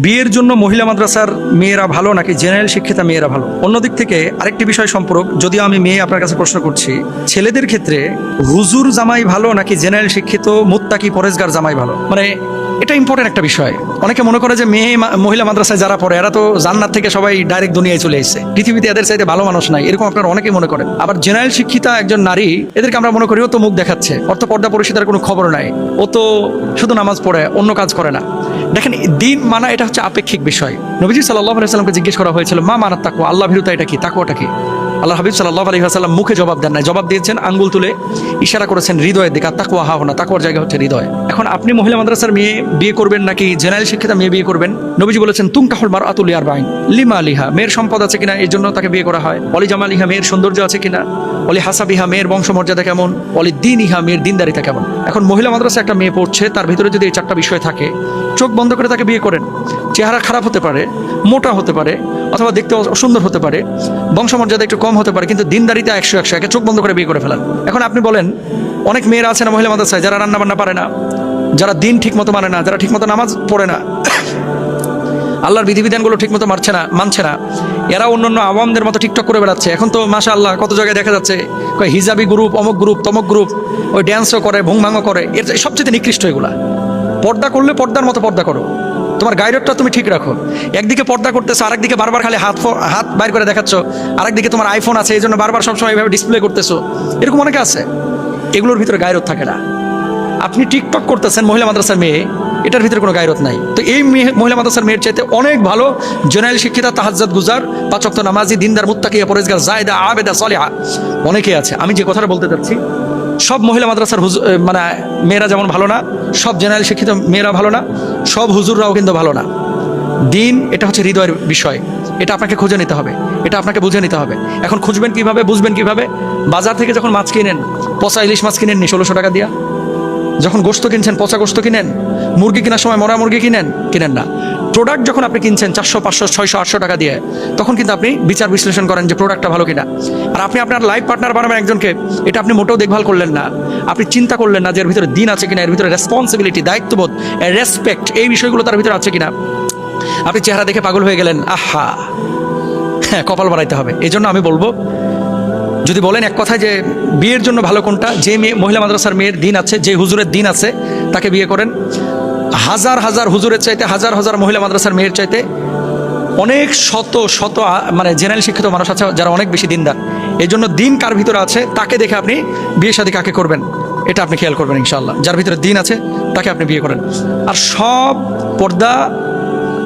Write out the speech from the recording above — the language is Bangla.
বিয়ের জন্য মহিলা মাদ্রাসার মেয়েরা ভালো নাকি জেনারেল শিক্ষিতা মেয়েরা ভালো? অন্যদিক থেকে আরেকটি বিষয় সম্পর্ক, যদিও আমি মেয়ে আপনার কাছে প্রশ্ন করছি, ছেলেদের ক্ষেত্রে হুজুর জামাই ভালো নাকি জেনারেল শিক্ষিত মুত্তাকি পরেজগার জামাই ভালো? মানে এটা ইম্পর্টেন্ট একটা বিষয়। অনেকে মনে করে যে মহিলা মাদ্রাসায় যারা পড়ে এরা তো জান্নাত থেকে সবাই ডাইরেক্ট দুনিয়ায় চলে এসেছে, পৃথিবীতে এদের চাইতে ভালো মানুষ নাই, এরকম আপনারা অনেকেই মনে করেন। আবার জেনারেল শিক্ষিতা একজন নারী, এদেরকে আমরা মনে করি ও তো মুখ দেখাচ্ছে, ওর তো পর্দা পরিষদের কোনো খবর নাই, ও তো শুধু নামাজ পড়ে, অন্য কাজ করে না। দেখেন, দিন মানা এটা হচ্ছে আপেক্ষিক বিষয়। নবীজি সাল্লাল্লাহু আলাইহি ওয়াসাল্লামকে জিজ্ঞেস করা হয়েছিল, মা মানাত তাকওয়া, আল্লাহ ভীরুতা এটা কি, তাকওয়াটা কি? আল্লাহ হাবিব সাল্লাল্লাহু আলাইহি ওয়াসাল্লাম মুখে জবাব দেন নাই, জবাব দিয়েছেন আঙ্গুল তুলে, ইশারা করেছেন হৃদয়ের দিকে। তাকওয়া হা হোনা, তাকওয়ার জায়গা হচ্ছে হৃদয়। এখন আপনি মহিলা মাদ্রাসার মেয়ে বিয়ে করবেন নাকি জেনারেল শিক্ষিতা মেয়ে বিয়ে করবেন? নবীজি বলেছেন, তুনকাহুল মারআতু লিআরবাইন, লিমা লিহা, মেয়ের সম্পদ আছে কিনা এর জন্য তাকে বিয়ে করা হয়, অলি জামালিহা, মেয়ের সৌন্দর্য আছে কিনা, অলি হাসাবিহা, মেয়ের বংশমর্যাদা কেমন, অলি দ্বীনিহা, মেয়ের দিনদারিতা কেমন। এখন মহিলা মাদ্রাসায় একটা মেয়ে পড়ছে, তার ভিতরে যদি এই চারটা বিষয় থাকে, চোখ বন্ধ করে তাকে বিয়ে করেন। চেহারা খারাপ হতে পারে, মোটা হতে পারে, অথবা দেখতে অসুন্দর হতে পারে, বংশমর্যাদা একটু কম হতে পারে, কিন্তু দিনদারিতা 100 একে চোখ বন্ধ করে বিয়ে করে ফেলেন। এখন আপনি বলেন, অনেক মেয়েরা আছে না মহিলা মাদ্রাসায়, যারা রান্না বান্না পারে না, যারা দিন ঠিক মতো মানে না, যারা ঠিক মতো নামাজ পড়ে না, আল্লাহর বিধিবিধানগুলো ঠিক মতো মানছে না, এরা অন্যান্য আওয়ামদের মতো টিকটক করে বেড়াচ্ছে। এখন তো মাশাআল্লাহ কত জায়গায় দেখা যাচ্ছে হিজাবি গ্রুপ, অমুক গ্রুপ, তমক গ্রুপ, ওই ড্যান্সও করে, ভুংভাঙও করে। এর সবচেয়ে নিকৃষ্ট এগুলা। পর্দা করলে পর্দার মতো পর্দা করো, তোমার গাইডটা তুমি ঠিক রাখো। একদিকে পর্দা করতেছো, আরেকদিকে বারবার খালি হাত বাইর করে দেখাচ্ছ, আরেকদিকে তোমার আইফোন আছে, এই জন্য বারবার সবসময় এইভাবে ডিসপ্লে করতেছো, এরকম অনেকে আছে। এগুলোর ভিতরে গায়রত থাকে না। আপনি টিকটক করতেছেন মহিলা মাদ্রাসার মেয়ে, এটার ভিতরে কোনো গায়রত নাই। তো এই মহিলা মাদ্রাসার মেয়ের চাইতে অনেক ভালো জেনারেল শিক্ষিতা, তাহাজ্জুদ গুজার, 5 ওয়াক্ত নামাজি, দিনদার, মুত্তাকিয়া, পরেজগার, জায়েদা, আবেদা, সালিহা অনেকেই আছে। আমি যে কথাটা বলতে চাচ্ছি, সব মহিলা মাদ্রাসার মানে মেয়েরা যেমন ভালো না, সব জেনারেল শিক্ষিত মেয়েরা ভালো না, সব হুজুররাও কিন্তু ভালো না। দিন এটা হচ্ছে হৃদয়ের বিষয়, এটা আপনাকে খুঁজে নিতে হবে, এটা আপনাকে বুঝে নিতে হবে। এখন খুঁজবেন কিভাবে, বুঝবেন কিভাবে? বাজার থেকে যখন মাছ কিনেন, পচা ইলিশ মাছ কিনেননি 1600 টাকা দিয়া? যখন গোস্ত কিনছেন, পচা গোস্ত কিনেন? মুরগি কেনার সময় মরা মুরগি কিনেন না। প্রোডাক্ট যখন আপনি কিনছেন 400, 500, 600, 800 টাকা দিয়ে, তখন কিন্তু আপনি বিচার বিশ্লেষণ করেন যে প্রোডাক্টটা ভালো কিনা। আর আপনি আপনার লাইফ পার্টনার বানাবেন একজনকে, এটা আপনি মোটেও দেখভাল করলেন না, আপনি চিন্তা করলেন না যে এর ভিতরে দিন আছে কিনা, এর ভিতরে রেসপন্সিবিলিটি, দায়িত্ববোধ, রেসপেক্ট, এই বিষয়গুলো তার ভিতরে আছে কিনা। আপনি চেহারা দেখে পাগল হয়ে গেলেন, আহা, হ্যাঁ, কপাল বাড়াইতে হবে। এই জন্য আমি বলবো, যদি বলেন এক কথায় যে বিয়ের জন্য ভালো কোনটা, যে মহিলা মাদ্রাসার মেয়ের দিন আছে, যে হুজুরের দিন আছে, তাকে বিয়ে করেন। হাজার হাজার হুজুরের চাইতে, হাজার হাজার মহিলা মাদ্রাসার মেয়ের চাইতে অনেক শত মানে জেনারেল শিক্ষিত মানুষ আছে যারা অনেক বেশি দিনদার। এই জন্য দিন কার ভিতরে আছে তাকে দেখে আপনি বিয়ে শাদী কাকে করবেন এটা আপনি খেয়াল করবেন ইনশাআল্লাহ। যার ভিতরে দিন আছে তাকে আপনি বিয়ে করেন। আর সব পর্দা